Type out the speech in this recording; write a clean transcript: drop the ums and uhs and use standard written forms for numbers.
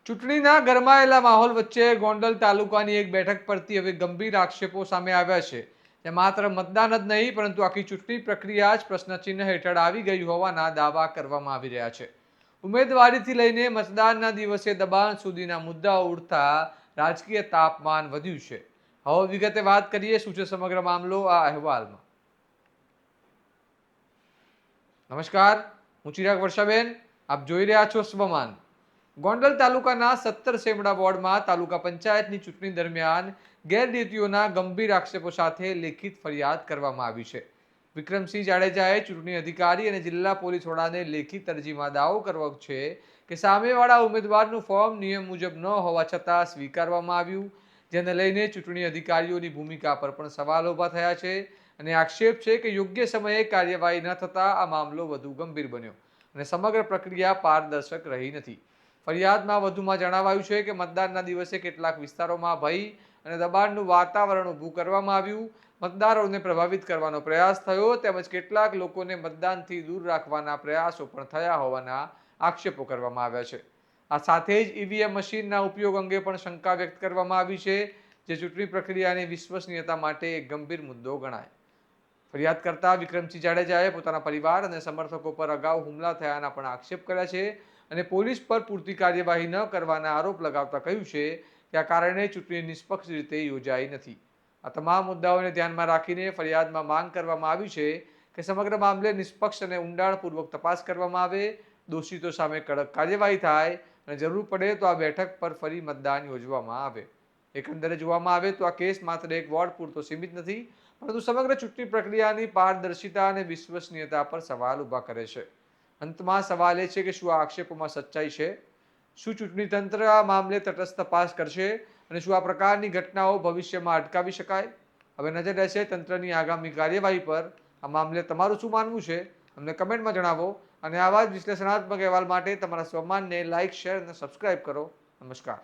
ચૂંટણીના ગરમાયેલા માહોલ વચ્ચે ગોંડલ તાલુકાની એક બેઠક પરથી હવે ગંભીર આક્ષેપો સામે આવ્યા છે. તે માત્ર મતદાન જ નહીં પરંતુ આખી ચૂંટણી પ્રક્રિયા જ પ્રશ્નચિહ્ન હેઠળ આવી ગઈ હોવાના દાવા કરવામાં આવી રહ્યા છે. ઉમેદવારીથી લઈને મતદાનના દિવસે દબાણ સુધીના મુદ્દાઓ ઉઠતા રાજકીય તાપમાન વધ્યું છે. હવે વિગતે વાત કરીએ શું છે સમગ્ર મામલો આ અહેવાલમાં. નમસ્કાર, હું ચિરાગ વર્ષાબેન, આપ જોઈ રહ્યા છો સ્વમાન. ગોંડલ તાલુકાના 17 સેમડા વોર્ડમાં તાલુકા પંચાયતની ચૂંટણી દરમિયાન ગેરરીતિઓના ગંભીર આક્ષેપો સાથે લેખિત ફરિયાદ કરવામાં આવી છે. વિક્રમસિંહ જાડેજાએ ચૂંટણી અધિકારી અને જિલ્લા પોલીસ વડાને લેખિત અરજીમાં દાવો કર્યો છે કે સામેવાળા ઉમેદવારનું ફોર્મ નિયમ મુજબ ન હોવા છતાં સ્વીકારવામાં આવ્યું, જેને લઈને ચૂંટણી અધિકારીઓની ભૂમિકા પર પણ સવાલ ઊભા થયા છે અને આક્ષેપ છે કે યોગ્ય સમયે કાર્યવાહી ન થતાં આ મામલો વધુ ગંભીર બન્યો અને સમગ્ર પ્રક્રિયા પારદર્શક રહી નથી. ફરિયાદમાં વધુમાં જણાવાયું છે કે મતદાનના દિવસે કેટલાક વિસ્તારોમાં ભય અને દબાણનું વાતાવરણ ઊભું કરવામાં આવ્યું, મતદારોને પ્રભાવિત કરવાનો પ્રયાસ થયો તેમજ કેટલાક લોકોને મતદાનથી દૂર રાખવાના પ્રયાસો પણ થયા હોવાના આક્ષેપો કરવામાં આવ્યા છે. આ સાથે જ ઈવીએમ મશીનના ઉપયોગ અંગે પણ શંકા વ્યક્ત કરવામાં આવી છે, જે ચૂંટણી પ્રક્રિયાની વિશ્વસનીયતા માટે એક ગંભીર મુદ્દો ગણાય. ફરિયાદ કરતા વિક્રમસિંહ જાડેજાએ પોતાના પરિવાર અને સમર્થકો પર અગાઉ હુમલા થયાના પણ આક્ષેપ કર્યા છે અને પોલીસ પર પૂરતી કાર્યવાહી ન કરવાના આરોપ લગાવતા કહ્યું છે કે આ કારણે ચૂંટણી નિષ્પક્ષ રીતે યોજાઈ નથી. આ તમામ મુદ્દાઓને ધ્યાનમાં રાખીને ફરિયાદમાં માંગ કરવામાં આવી છે કે સમગ્ર મામલે નિષ્પક્ષ અને ઊંડાણપૂર્વક તપાસ કરવામાં આવે, દોષિતો સામે કડક કાર્યવાહી થાય અને જરૂર પડે તો આ બેઠક પર ફરી મતદાન યોજવામાં આવે. એકંદરે જોવામાં આવે તો આ કેસ માત્ર એક વોર્ડ પૂરતો સીમિત નથી પરંતુ સમગ્ર ચૂંટણી પ્રક્રિયાની પારદર્શિતા અને વિશ્વસનીયતા પર સવાલ ઊભા કરે છે. અંતમાં સવાલ એ છે કે શું આ આક્ષેપોમાં સચ્ચાઈ છે? શું ચૂંટણી તંત્ર આ મામલે તટસ્થ તપાસ કરશે અને શું આ પ્રકારની ઘટનાઓ ભવિષ્યમાં અટકાવી શકાય? હવે નજર રહેશે તંત્રની આગામી કાર્યવાહી પર. આ મામલે તમારું શું માનવું છે અમને કમેન્ટમાં જણાવો અને આવા જ વિશ્લેષણાત્મક અહેવાલ માટે તમારા સ્વમાનને લાઇક, શેર અને સબસ્ક્રાઇબ કરો. નમસ્કાર.